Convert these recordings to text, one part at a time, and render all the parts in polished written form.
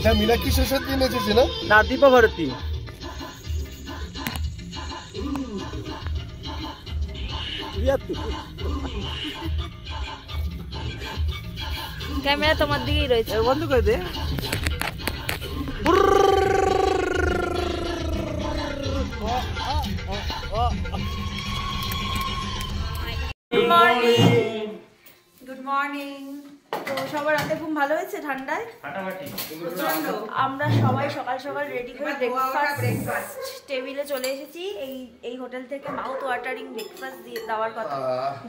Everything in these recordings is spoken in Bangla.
এটা মিনাক্ষী শেষের দিন এসেছে না? না, দীপা ভারতী। ক্যামেরা তোমার দিকেই রয়েছে, বন্ধ করে দে। Good morning. তো সবার রাতে ঘুম ভালো হয়েছে ঠান্ডায়? আমরা সবাই সকাল সকাল রেডি করে ব্রেকফাস্ট টেবিলে চলে এসেছি। এই হোটেল থেকে মাউথ ওয়াটারিং ব্রেকফাস্ট দিয়ে দেওয়ার কথা।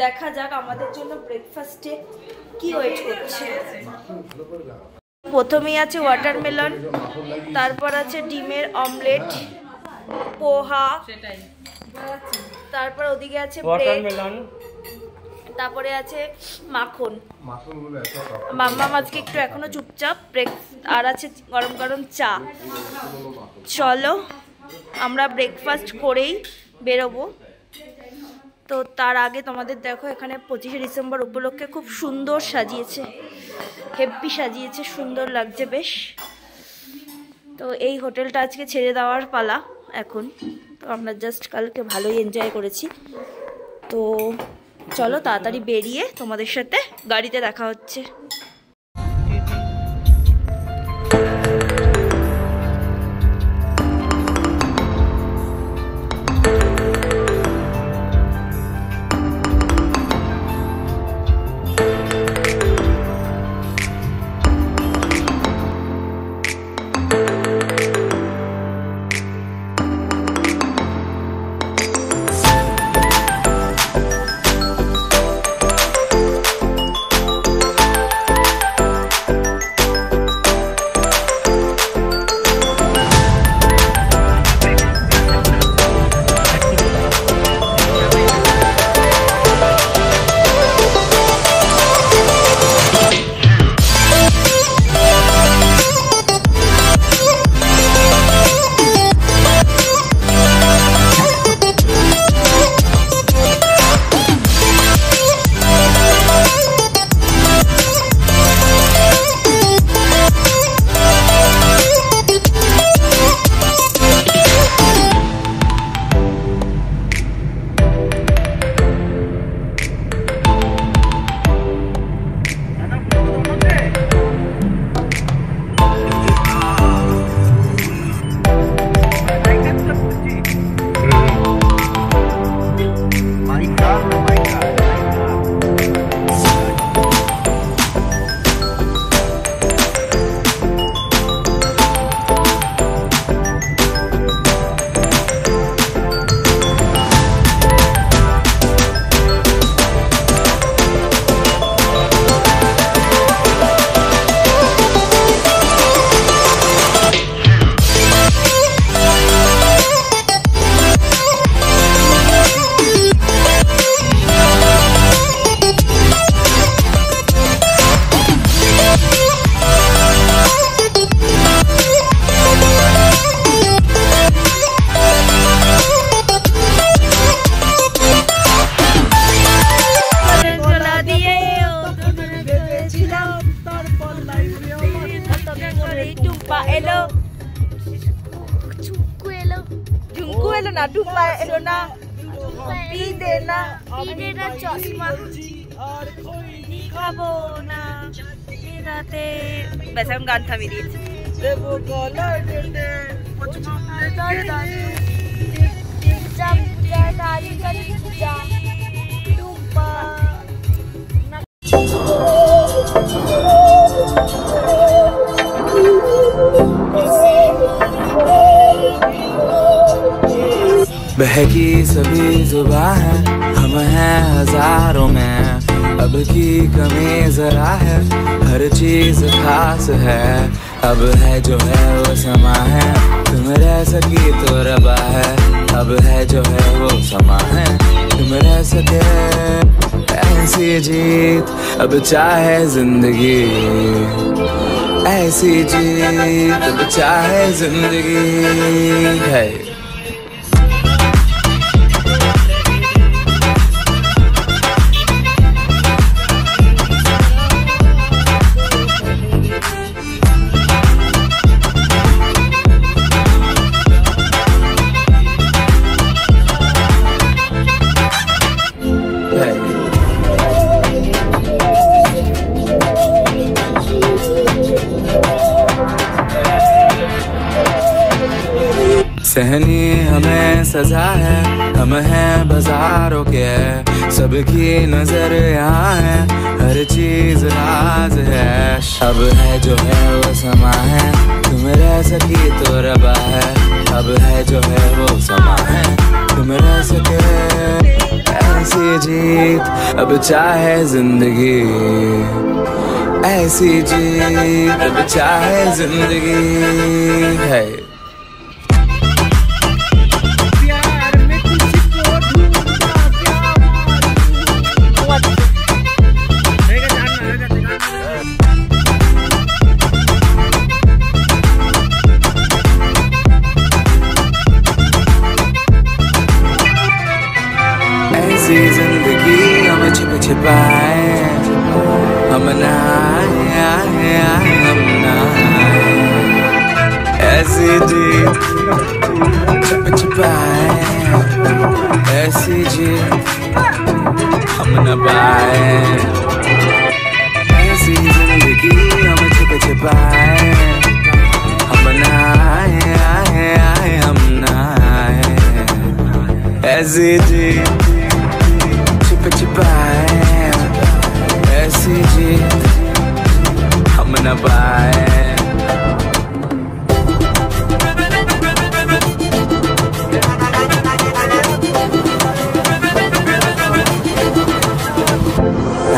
দেখা যাক আমাদের জন্য ব্রেকফাস্টে কি ওয়েট করছে। প্রথমেই আছে ওয়াটারমেলন, তারপর আছে ডিমের অমলেট, পোহা, তারপর ওদিকে আছে ওয়াটারমেলন, তারপরে আছে মাখন। মাম্মা আজকে একটু এখনো চুপচাপ, আর আছে গরম গরম চা। চলো আমরা ব্রেকফাস্ট করেই বেরোবো। তো তার আগে তোমাদের দেখো, এখানে 25শে ডিসেম্বর উপলক্ষে খুব সুন্দর সাজিয়েছে, হেভি সাজিয়েছে, সুন্দর লাগছে বেশ। তো এই হোটেলটা আজকে ছেড়ে দেওয়ার পালা এখন। তো আমরা জাস্ট কালকে ভালোই এনজয় করেছি। তো চলো তাড়াতাড়ি বেরিয়ে তোমাদের সাথে গাড়িতে দেখা হচ্ছে। না টুম্পা এলো না, পি দে না চশমা খাবো না রাতে। ব্যাস এখন গান থামিয়ে দিয়েছে। बहकी सभी जुबां है, हम हैं हजारों में, अब की कमी जरा है, हर चीज खास है, अब है जो है वो समा है, तुम रह सकी तो रबा है, अब है जो है वो समा है, तुम रह सके ऐसी जीत, अब चाहे जिंदगी ऐसी जीत, अब चाहे जिंदगी है। सहनी हमें सजा है, हम हैं बाजारों के, सबकी नजर यहाँ है, हर चीज राज है। अब है जो है वो समा है, तुम रह सकी तो रबा है। अब है जो है वो समा है, तुम रह सके ऐसी जीत। अब चाहे जिंदगी ऐसी जीत, अब चाहे जिंदगी है। ऐसी जिंदगी हम छिप छिपाए, हम नहाए हम नहाए। ऐसी जीत छिप छिपाए, ऐसी जीत हम न पाए। ऐसी जिंदगी हम छिप छिपाए, हम नहाए हम नहाए। ऐसी जीत छिप छिपाए, ऐसी जीत हम न पाए।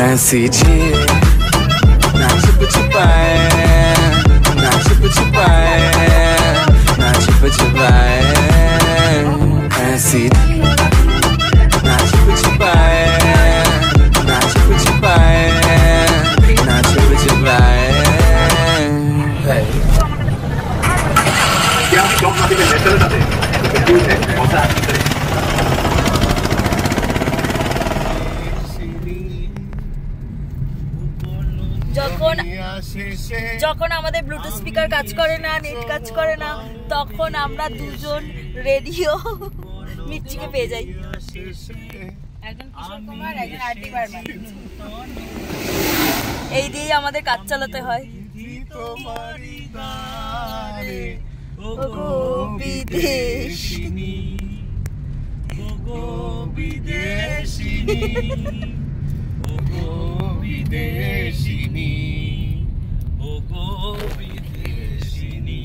ऐसी जीत ना छिप छिपाए, ना छिप छिपाए, ना छिप छिपाए। ऐसी ना छिप छिपाए, ना छिप छिपाए, ना छिप छिपाए। क्या आप शौक माफी में नेचुरल आते हैं? कौन सा যখন আমাদের ব্লুটুথ স্পিকার কাজ করে না, নেট কাজ করে না, তখন আমরা দুজন রেডিও মির্চিকে পেয়ে যাই। একজন কিশোর কুমার, একজন আরডি বর্মন। এই দিয়ে আমাদের কাজ চালাতে হয়। ওগো বিদেশিনী, ওগো বিদেশিনী, ওগো বিদেশিনী, ওগো বিদেশিনী।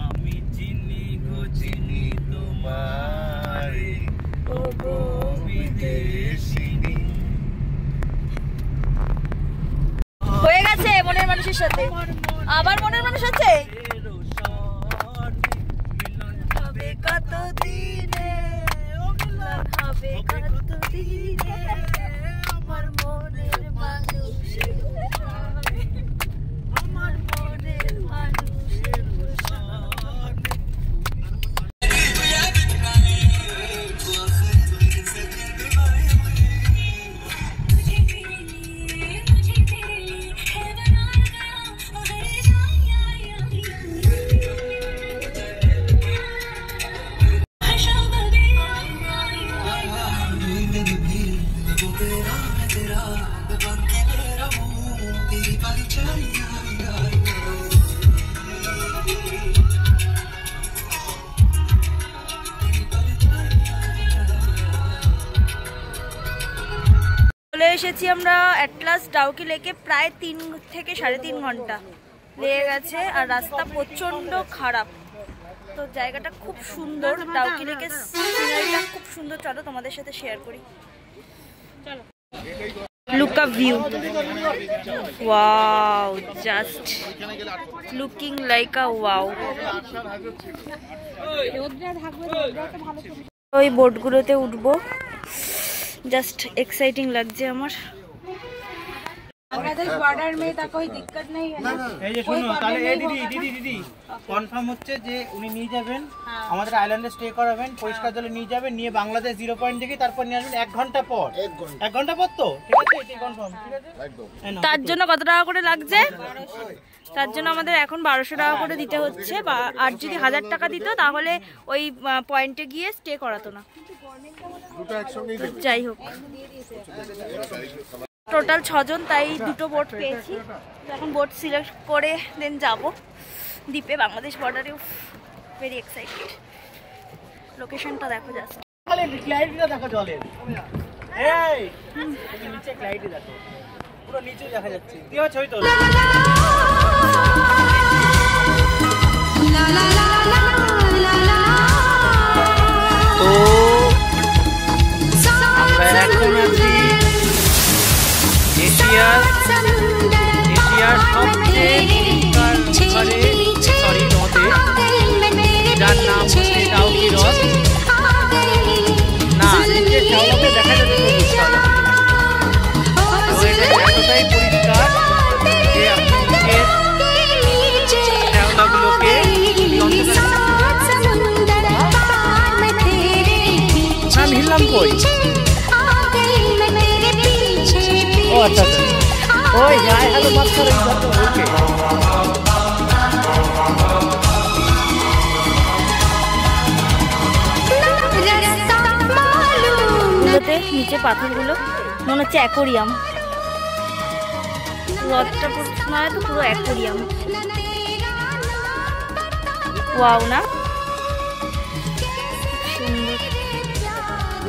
আমি চিনি গো চিনি তোমায়, ওগো বিদেশিনী। হয়ে গেছে মনের মানুষের সাথে, আবার মনের মানুষ আছে। মিলন হবে কত দিনে, মিলন হবে কত দিনে, আমার মনের মানুষের, আমার মনের মানুষের। চলে এসেছি আমরা অ্যাটলাস ডাউকি লেকে। প্রায় 3 থেকে 3.5 ঘন্টা লেগে গেছে, আর রাস্তা প্রচন্ড খারাপ। তো জায়গাটা খুব সুন্দর, ডাউকি লেকের সিনারিটা খুব সুন্দর। চলো তোমাদের সাথে শেয়ার করি। চলো, look up view. Wow, just looking like আ ওয়াও। ওই বোটগুলোতে উঠবো, जस्ट एक्साइटिंग লাগছে আমার। বাংলাদেশ বর্ডার মে তা কোই দিক্কত নেই है ना। এই যে শুনো, তাহলে এই দিদি কনফার্ম হচ্ছে যে উনি নিয়ে যাবেন, আমাদের আইল্যান্ডে স্টে করাবেন, পরিষ্কার জলে নিয়ে যাবেন, নিয়ে বাংলাদেশ 0 পয়েন্ট থেকে তারপর নিয়ে আসবেন 1 ঘন্টা পর। 1 ঘন্টা পর তো ঠিক আছে, এটাই কনফার্ম। ঠিক আছে, একদম। তার জন্য কত টাকা করে লাগছে? তার জন্য আমাদের এখন 1200 টাকা করে দিতে হচ্ছে, আর যদি 1000 টাকা দিত তাহলে ওই পয়েন্টে গিয়ে স্টে করাতো না। যাই হোক, টোটাল 6 জন, তাই 2টো বোট পেয়েছি। এখন বোট সিলেক্ট করে দেন যাব দ্বীপে, বাংলাদেশ বর্ডারে। Very excited. লোকেশনটা দেখো জাস্ট। ক্লারিটিটা দেখো জলের। এই তুমি নিচে ক্লারিটি দেখো, পুরো নিচে দেখা যাচ্ছে। কি হচ্ছে ওই তো তো আমরা এখন আছি এশিয়ার সবচেয়ে নদে, যার নাম হচ্ছে টাউকি হ্রদ। না নিচে শ্যাওলাকে দেখা যাচ্ছে এতটাই পরিষ্কার যে আপনি নিচের শ্যাওলাগুলোকে হিললাম কই। ও আচ্ছা আচ্ছা, ওই গায়ে হ্যালো মাস্টার ওকে। নিচে পাথরগুলো মনে হচ্ছে অ্যাকোরিয়াম, হ্রদটা নয় তো পুরো অ্যাকোরিয়াম। ওয়াও না, সুন্দর।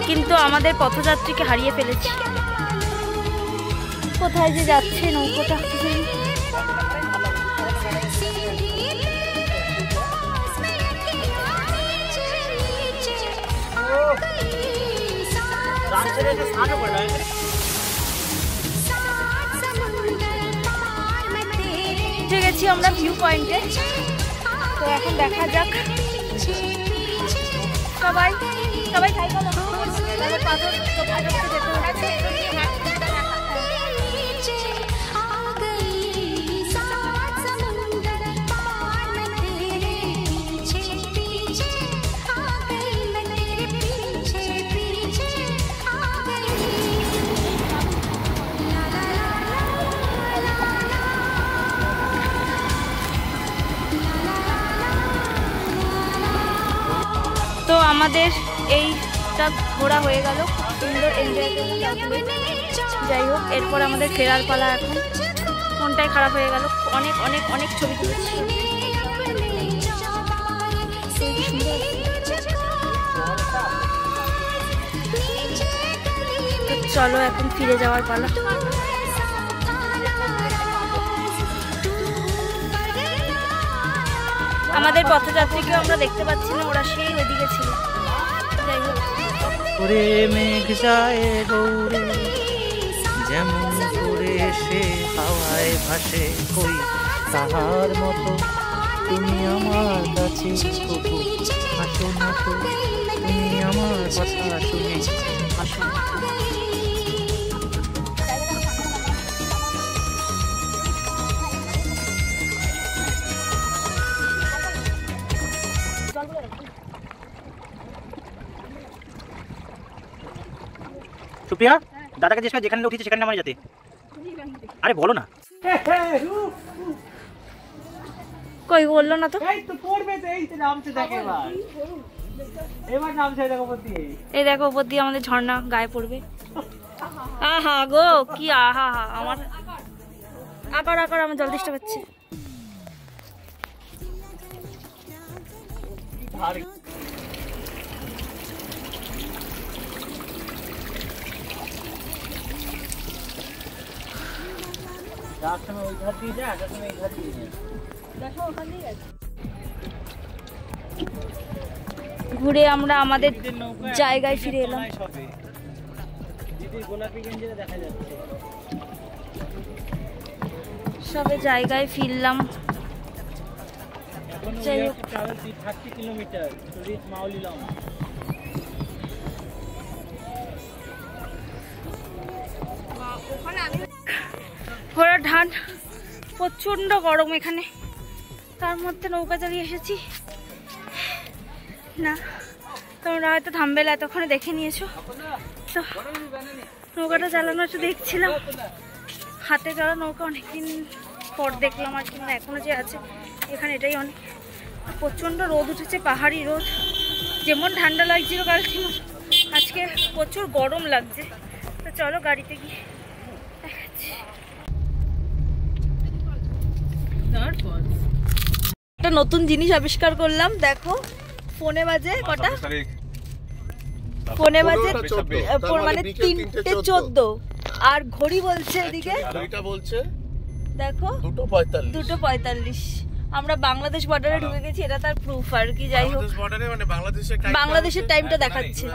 কিন্তু আমাদের পথযাত্রীকে হারিয়ে ফেলেছি, কোথায় যে যাচ্ছে নৌকোটা। উঠে গেছি আমরা ভিউ পয়েন্টে, তো এখন দেখা যাক। সবাই সবাই পাথর তো আমাদের এইটা ঘোরা হয়ে গেল, সুন্দর এনজয় করলাম। যাই হোক, এরপর আমাদের ফেরার পালা। এখন মনটাই খারাপ হয়ে গেল, অনেক অনেক অনেক ছবি তুলেছি। চলো এখন ফিরে যাওয়ার পালা। আমাদের পথযাত্রীকে আমরা দেখতে পাচ্ছি না, ওরা সেই ওদিকে ছিল। যাই হোক, ওরে মেঘ যায় গৌরে, যেমন করে সে হাওয়ায় ভাসে, কই তাহার মতো তুমি আমার কাছে কবু আসো না তো, তুমি আমার কথা শুনে আসো। সুপ্রিয়া, দাদাকে জিজ্ঞেস যেখানে উঠেছে সেখানে নামাই যাতে। আরে বলো না। কই বললো না তো। এই তো পড়বে তো, এই তো নামছে, দেখো এবার নামছে, দেখো উপর দিয়ে। এই দেখো উপর দিয়ে আমাদের ঝর্ণা গায়ে পড়বে। আহা গো কি আহা, আমার আকার আকার আমার জল তেষ্টা পাচ্ছে। ঘুরে আমরা আমাদের জায়গায় ফিরে এলাম। সবে জায়গায় ফিরলাম। যাই হোক, 30 কিলোমিটার টু রিচ মাউলিলং। ঘোড়ার ধান, প্রচন্ড গরম এখানে, তার মধ্যে নৌকা চালিয়ে এসেছি। না তোমরা হয়তো থামবেলা এতক্ষণে দেখে নিয়েছো, তো নৌকাটা চালানো একটু দেখছিলাম। হাতে চলা নৌকা অনেকদিন পর দেখলাম আর কি, মানে এখনো যে আছে এখানে, এটাই অনেক। প্রচন্ড রোদ উঠেছে, পাহাড়ি রোদ। যেমন ঠান্ডা লাগছিল কালকে, আজকে প্রচুর গরম লাগছে। তো চলো গাড়িতে গিয়ে দেখাচ্ছি। একটা নতুন জিনিস আবিষ্কার করলাম, দেখো ফোনে বাজে কটা, ফোনে বাজে মানে 3:14 আর ঘড়ি বলছে এদিকে বলছে দেখো 2:45। আমরা বাংলাদেশ বর্ডারে ঢুকে গেছি, এটা তার প্রুফ আর কি। যাই হোক মানে বাংলাদেশের টাইমটা দেখাচ্ছে,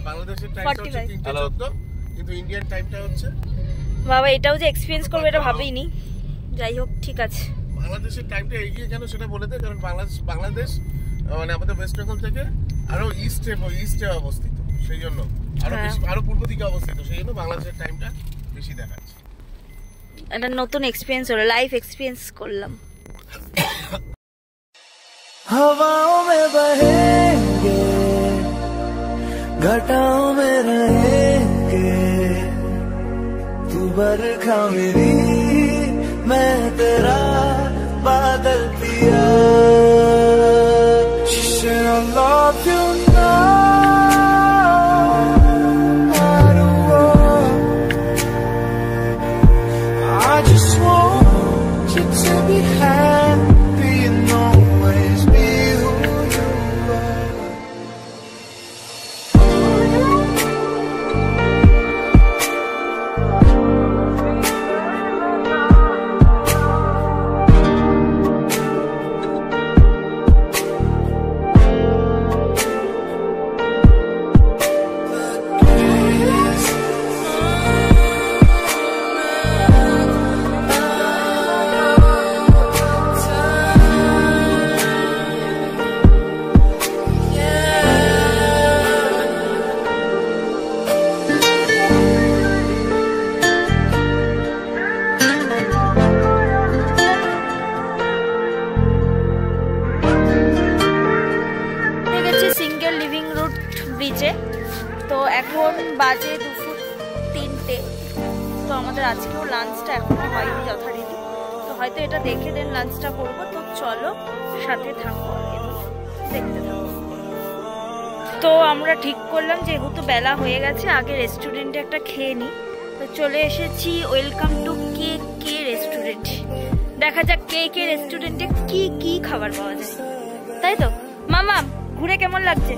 বাংলাদেশের টাইমটা 3:14 কিন্তু ইন্ডিয়ান টাইমটা হচ্ছে। বাবা এটাও যে এক্সপেরিয়েন্স করবে এটা ভাবেইনি। যাই হোক ঠিক আছে, বাংলাদেশের টাইমটা এগিয়ে কেন সেটা বলে দে, কারণ বাংলাদেশ মানে আমাদের ওয়েস্ট বেঙ্গল থেকে আরো ইস্টে অবস্থিত, সেই জন্য আরো পূর্ব দিকে অবস্থিত, সেই জন্য বাংলাদেশের টাইমটা বেশি দেখাচ্ছে। এটা নতুন এক্সপেরিয়েন্স হলো, লাইফ এক্সপেরিয়েন্স করলাম। हवाओं में बहेंगे, घटाओं में रहेंगे, तू बरखा मेरी मैं तेरा बादल पिया। I love you now, I just want you to be happy and always be who you are. তো এখন বাজে 2:03। তো আমাদের আজকেও লাঞ্চটা এখনো হয়নি যথারীতি, তো হয়তো এটা দেখে দেন লাঞ্চটা করবো। তো চলো সাথে থাকো এবং দেখতে থাকো। তো আমরা ঠিক করলাম যেহেতু বেলা হয়ে গেছে আগে রেস্টুরেন্টে একটা খেয়ে নিই। তো চলে এসেছি ওয়েলকাম টু কে রেস্টুরেন্ট। দেখা যাক কে রেস্টুরেন্টে কি কি খাবার পাওয়া যায়, তাই তো। মামা ঘুরে কেমন লাগছে,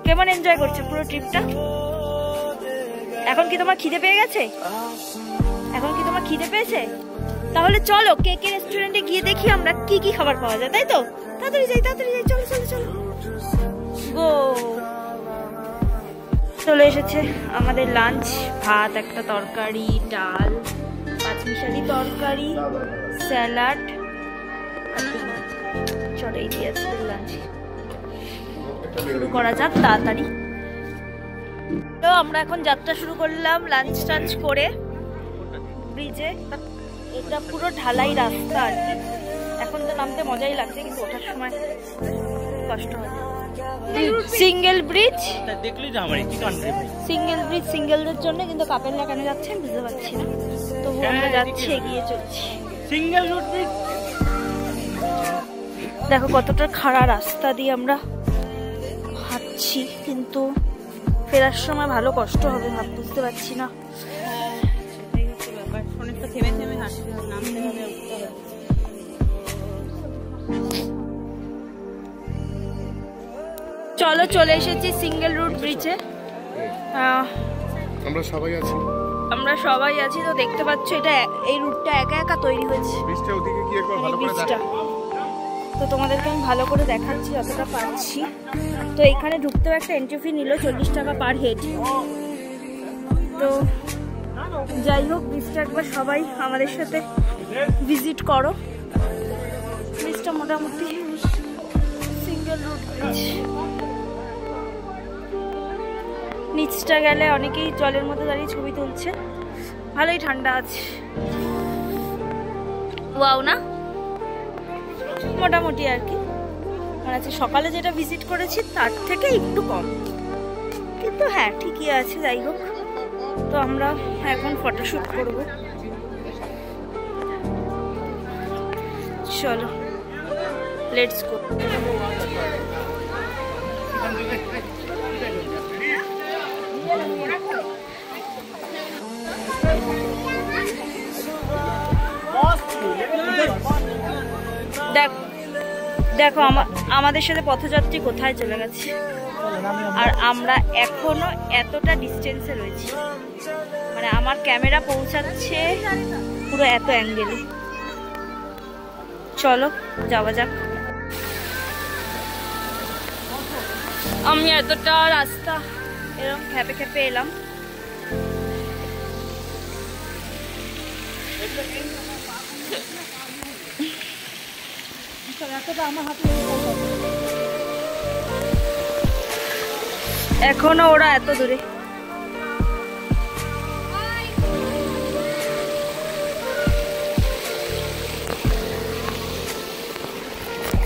কেমন এনজয় করছে পুরো ট্রিপটা? এখন কি তোমার খিদে পেয়ে গেছে? এখন কি তোমার খিদে পেয়েছে? তাহলে চলো কে রেস্টুরেন্টে গিয়ে দেখি আমরা কি কি খাবার পাওয়া যায়, তাই তো। তাড়াতাড়ি যাই চলো চলো চলো গো। চলে এসেছে আমাদের লাঞ্চ, ভাত, একটা তরকারি, ডাল, পাঁচমিশালি তরকারি, স্যালাড। চলো এই দিয়ে আছে লাঞ্চ, শুরু করা যাক তাড়াতাড়ি। তো আমরা এখন যাত্রা শুরু করলাম লাঞ্চ টাঞ্চ করে ব্রিজে। এটা পুরো ঢালাই রাস্তা আর কি, এখন তো নামতে মজাই লাগছে কিন্তু ওঠার সময় কষ্ট হয়। সিঙ্গেল ব্রিজ দেখলি তো আমার সিঙ্গেল ব্রিজ সিঙ্গেলদের জন্য, কিন্তু কাপেলরা কেন যাচ্ছে আমি বুঝতে পারছি না। তবু আমরা যাচ্ছি, এগিয়ে চলছি। সিঙ্গেল রুট ব্রিজ দেখো কতটা খাড়া রাস্তা দিয়ে আমরা হাঁটছি, কিন্তু ফেরার সময় ভালো কষ্ট হবে ভাব বুঝতে পারছি না। থেমে থেমে হাঁটতে হবে, নামতে হবে, উঠতে হবে। চলো চলে এসেছি সিঙ্গেল রুট ব্রিজে। আমরা সবাই আছি। তো দেখতে পাচ্ছ এটা এই রুটটা একা একা তৈরি হয়েছে, ব্রিজটা ওদিকে গিয়ে একবার ভালো করে দেখা। তো তোমাদেরকে আমি ভালো করে দেখাচ্ছি যতটা পাচ্ছি। তো এখানে ঢুকতেও একটা এন্ট্রি ফি নিল 40 টাকা পার হেড। তো যাই হোক ব্রিজটা একবার সবাই আমাদের সাথে ভিজিট করো। ব্রিজটা মোটামুটি সিঙ্গেল রুট ব্রিজ। নিচটা গেলে অনেকেই জলের মধ্যে দাঁড়িয়ে ছবি তুলছে, ভালোই ঠান্ডা আছে। ওয়াও না, মোটামুটি আর কি। মানে সকালে যেটা ভিজিট করেছি তার থেকে একটু কম, কিন্তু হ্যাঁ ঠিকই আছে। যাই হোক, তো আমরা এখন ফটোশুট করব। চলো লেটস গো। দেখো আমাদের সাথে পথযাত্রী কোথায় চলে গেছে, আর আমরা এখনো এতটা ডিস্টেন্সে রয়েছি, মানে আমার ক্যামেরা পৌঁছাচ্ছে পুরো এত অ্যাঙ্গেলে। চলো যাওয়া যাক। আমি এতটা রাস্তা এরকম খেপে খেপে এলাম। এখনো ওরা এত দূরে।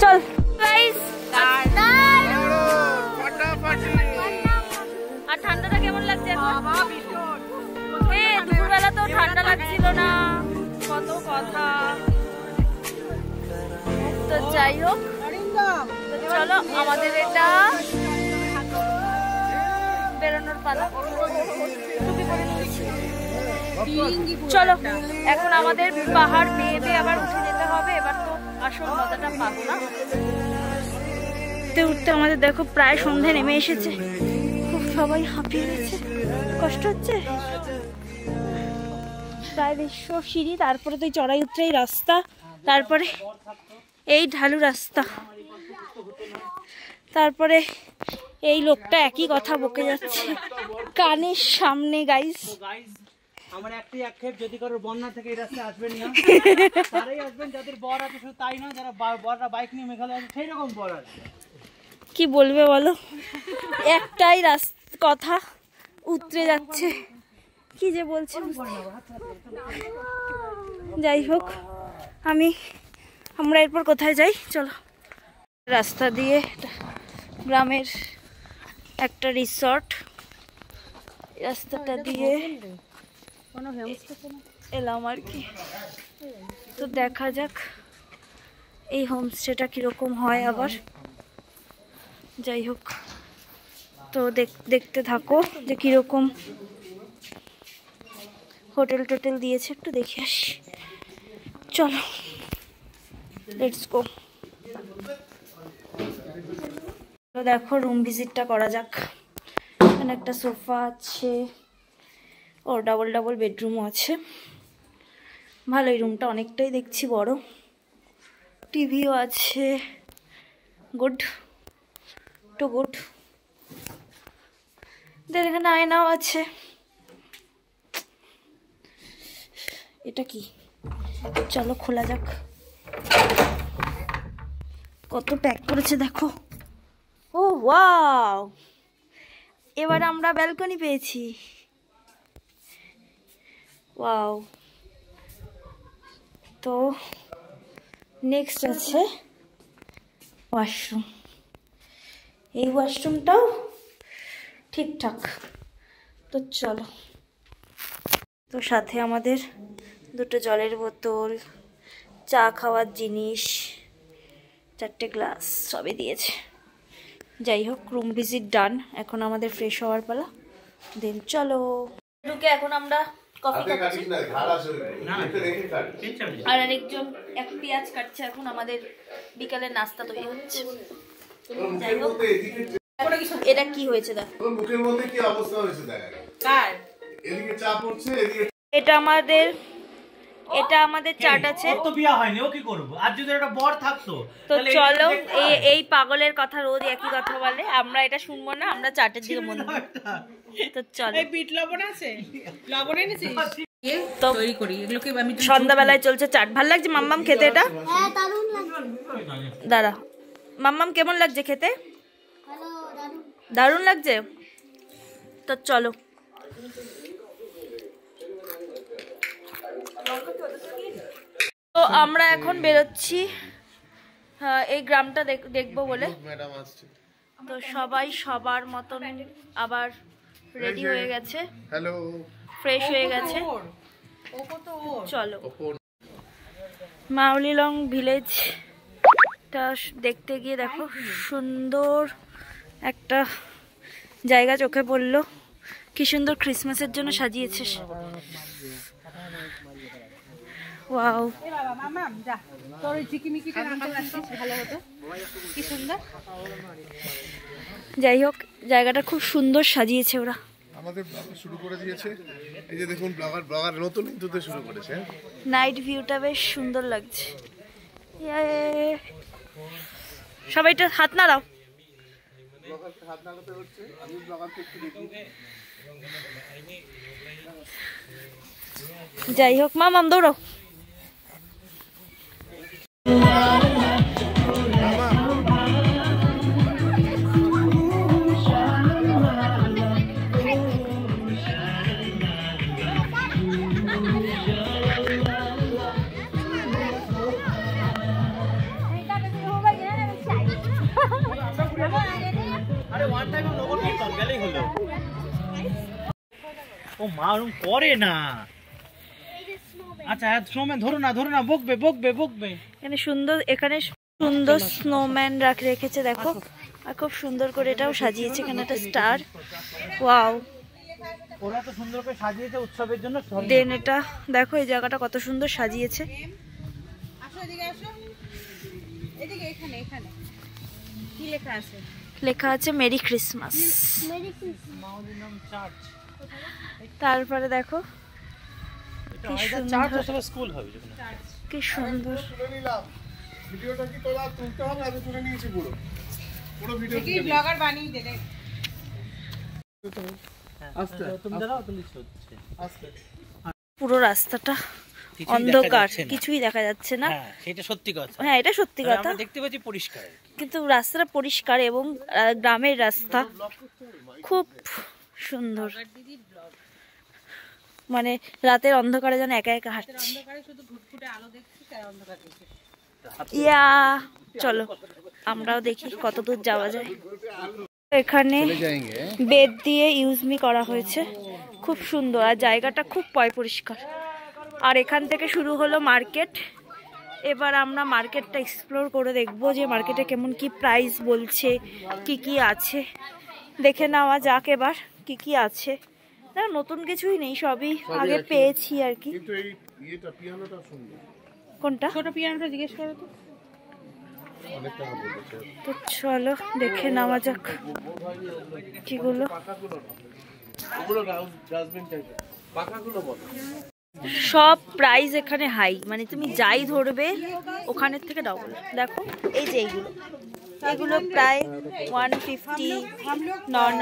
চল আর ঠান্ডাটা কেমন লাগছে এখন? দুপুরবেলা তো ঠান্ডা লাগছিল না, কত কথা। তো যাই হোক, চলো আমাদের এটা বেরোনোর পালা। চলো এখন আমাদের পাহাড় বেয়ে বেয়ে আবার উঠে যেতে হবে। এবার তো আসল মজাটা পাবো না। উঠতে উঠতে আমাদের দেখো প্রায় সন্ধ্যে নেমে এসেছে। খুব সবাই হাঁপিয়ে গেছে, কষ্ট হচ্ছে। প্রায় 150 সিঁড়ি, তারপরে তো চড়াই উতরাই রাস্তা, তারপরে এই ঢালু রাস্তা, তারপরে এই লোকটা একই কথা বকে যাচ্ছে কানের সামনে। গাইস আমার একটাই আক্ষেপ, যদি কারোর বন্যা থেকে এই রাস্তায় আসবেন না, তারাই আসবেন যাদের বর আছে, শুধু তাই না, যারা বররা বাইক নিয়ে মেঘালয় আছে সেই রকম বর আছে। কি বলবে বলো, একটাই কথা উতরে যাচ্ছে, কি যে বলছে। যাই হোক, আমরা এরপর কোথায় যাই চলো। রাস্তা দিয়ে গ্রামের একটা রিসর্ট, রাস্তাটা দিয়ে এলাম আর কি। তো দেখা যাক এই হোমস্টেটা কিরকম হয় আবার। যাই হোক, তো দেখতে থাকো যে কিরকম হোটেল টোটেল দিয়েছে, একটু দেখে আসি। চলো লেটস গো। তো দেখো রুম ভিজিটটা করা যাক। এখানে একটা সোফা আছে, ও ডাবল বেডরুমও আছে। ভালোই, রুমটা অনেকটাই দেখছি বড়। টিভিও আছে, গুড টু গুড। এখানে আয়নাও আছে। এটা কি, চলো খোলা যাক। কত প্যাক করেছে দেখো। ও ওয়াও, এবার আমরা ব্যালকনি পেয়েছি। ওয়াও। তো নেক্সট আছে ওয়াশরুম। এই ওয়াশরুমটাও ঠিকঠাক। তো চলো, তো সাথে আমাদের দুটো জলের বোতল, চা খাওয়ার জিনিস, 4টে গ্লাস সবই দিয়েছে। যাই হোক, রুম ভিজিট ডান। এখন আমাদের ফ্রেশ হওয়ার পালা। দেন চলো ঢুকে এখন আমরা কফি খাচ্ছি, আর আরেকজন এক পেঁয়াজ কাটছে। এখন আমাদের বিকালের নাস্তা তৈরি হচ্ছে। যাই হোক, এটা কি হয়েছে দেখ, মুখের মধ্যে কি অবস্থা হয়েছে দেখ। কার এদিকে চা পড়ছে, এদিকে এটা আমাদের চাট আছে। তো বিয়া হয়নি, ও কি করব? আর যদি একটা বর থাকতো। তো চলো, এই পাগলের কথা রোজ একই কথা বলে, আমরা এটা শুনবো না, আমরা চাটের দিকে মন দেব। তো চলো, এই বিট লবণ আছে, লবণ এনেছিস? তো তৈরি করি এগুলোকে। আমি সন্ধ্যাবেলায় চলছে চাট। ভাল লাগছে মাম্মাম খেতে এটা? হ্যাঁ, দারুণ লাগছে। দাঁড়া, মাম্মাম কেমন লাগছে খেতে? দারুণ লাগছে। তো চলো, তো আমরা এখন বেরোচ্ছি এই গ্রামটা দেখবো বলে। তো সবাই সবার মতন আবার রেডি হয়ে গেছে, হ্যালো, ফ্রেশ হয়ে গেছে। চলো, মাউলিলং ভিলেজটা দেখতে গিয়ে দেখো সুন্দর একটা জায়গা চোখে পড়লো। কি সুন্দর ক্রিসমাসের জন্য সাজিয়েছে। ওয়াও, যাই হোক জায়গাটা খুব সুন্দর সাজিয়েছে ওরা। আমাদের ব্লগ শুরু করে দিয়েছে, এই যে দেখুন ব্লগার নতুন ইন্টুতে শুরু করেছে। নাইট ভিউটা বেশ সুন্দর লাগছে। সবাইটা হাত নাড়াও। হাত নাড়াতে হচ্ছে, আমি ব্লগারকে একটু দেখি। যাই হোক মামাম দৌড়াও। ও মা ওরকম করে না। আচ্ছা স্নোম্যান ধরো না, বকবে। এখানে সুন্দর স্নোম্যান রেখেছে দেখো, আর খুব সুন্দর করে এটাও সাজিয়েছে। এখানে একটা স্টার, ওয়াও। ওরা তো সুন্দর করে সাজিয়েছে উৎসবের জন্য। দেন এটা দেখো, এই জায়গাটা কত সুন্দর সাজিয়েছে। লেখা আছে মেরি ক্রিসমাস। তারপরে দেখো কি সুন্দর, কি সুন্দর। ভিডিওটা কি তোলা তুলতে হবে? আমি তুলে নিয়েছি পুরো ভিডিও। কি ব্লগার বানিয়ে দেবে। আস্তে তুমি দাঁড়াও, তুলিছ হচ্ছে আস্তে। পুরো রাস্তাটা অন্ধকার, কিছুই দেখা যাচ্ছে না। হ্যাঁ সেটা সত্যি কথা। হ্যাঁ এটা সত্যি কথা, আমরা দেখতে পাচ্ছি পরিষ্কার, কিন্তু রাস্তাটা পরিষ্কার এবং গ্রামের রাস্তা খুব সুন্দর। মানে রাতের অন্ধকারে যেন একা একা হাঁটছি। ইয়া চলো আমরাও দেখি কত দূর যাওয়া যায়। এখানে বেদ দিয়ে ইউজমি করা হয়েছে, খুব সুন্দর, আর জায়গাটা খুব পরিষ্কার। আর এখান থেকে শুরু হলো মার্কেট। এবার আমরা মার্কেটটা এক্সপ্লোর করে দেখবো যে মার্কেটে কেমন কি প্রাইস বলছে, কি আছে দেখে নেওয়া যাক। এবার কি আছে না, নতুন কিছুই নেই, সবই আগে পেয়েছি আর কি। কিন্তু এই এটা পিয়ানোটা সুন্দর। কোনটা? ছোট পিয়ানোটা জিজ্ঞেস করো তো। অনেক টাকা বলেছে। তো চলো দেখে নেওয়া যাক কিগুলো। ওগুলো ডাস্টবিন টাইপের পাকাগুলো বলো। সব প্রাইস এখানে হাই, মানে তুমি যাই ধরবে ওখানের থেকে ডবল। দেখো এই যে এগুলো প্রায় 150, নন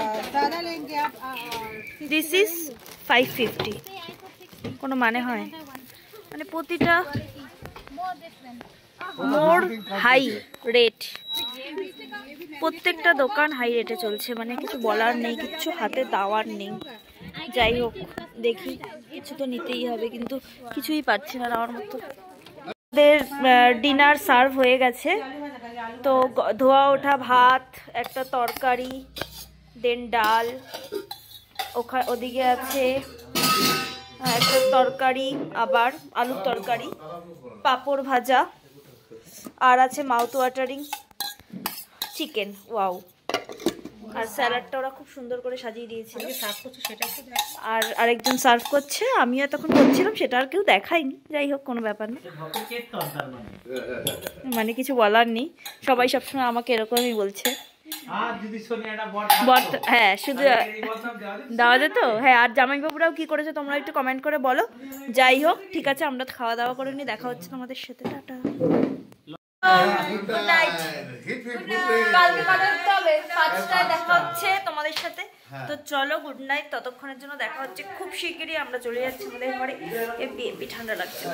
দিস ইজ 550। কোনো মানে হয়? মানে প্রতিটা মোর হাই রেট, প্রত্যেকটা দোকান হাই রেটে চলছে, মানে কিছু বলার নেই, কিছু হাতে দেওয়ার নেই। যাই হোক দেখি, কিছু তো নিতেই হবে, কিন্তু কিছুই পাচ্ছি না নেওয়ার মতো। আমাদের ডিনার সার্ভ হয়ে গেছে, তো ধোয়া ওঠা ভাত, একটা তরকারি, দেন ডাল, ওদিকে আছে একটা তরকারি, আবার আলুর তরকারি, পাঁপড় ভাজা, আর আছে মাউথ ওয়াটারিং চিকেন। ওয়াও, আর স্যালাডটা ওরা খুব সুন্দর করে সাজিয়ে দিয়েছিল। আর আরেকজন সার্ভ করছে, আমিও তখন করছিলাম, সেটা আর কেউ দেখায়নি। যাই হোক কোনো ব্যাপার না, মানে কিছু বলার নেই। সবাই সবসময় আমাকে এরকমই বলছে। হ্যাঁ শুধু দেওয়া যেত। হ্যাঁ, আর জামাইবাবুরাও কি করেছে তোমরা একটু কমেন্ট করে বলো। যাই হোক ঠিক আছে, আমরা খাওয়া দাওয়া করে নিয়ে দেখা হচ্ছে তোমাদের সাথে। Tata, good night. কালকে উঠতে হবে, 5টায় দেখা হচ্ছে তোমাদের সাথে। তো চলো গুড নাইট, ততক্ষণের জন্য দেখা হচ্ছে খুব শিগগিরই। আমরা চলে যাচ্ছি আমাদের ঘরে, এমনি ঠান্ডা লাগছে।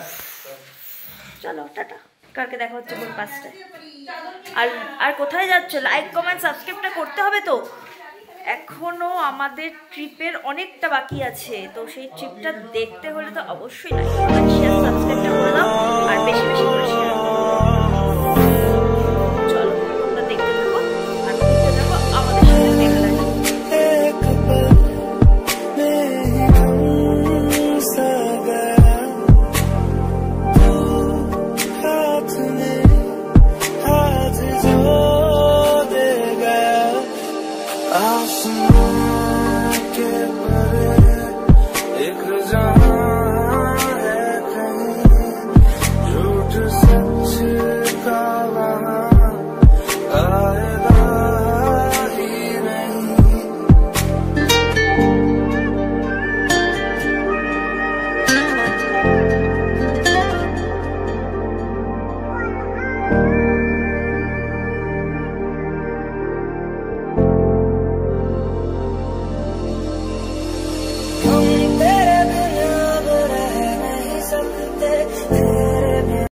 চলো টাটা, কালকে দেখা হচ্ছে ভোর 5টায়। আর কোথায় যাচ্ছ? লাইক কমেন্ট সাবস্ক্রাইবটা করতে হবে তো। এখনো আমাদের ট্রিপের অনেকটা বাকি আছে, তো সেই ট্রিপটা দেখতে হলে তো অবশ্যই লাইক কমেন্ট শেয়ার সাবস্ক্রাইবটা করে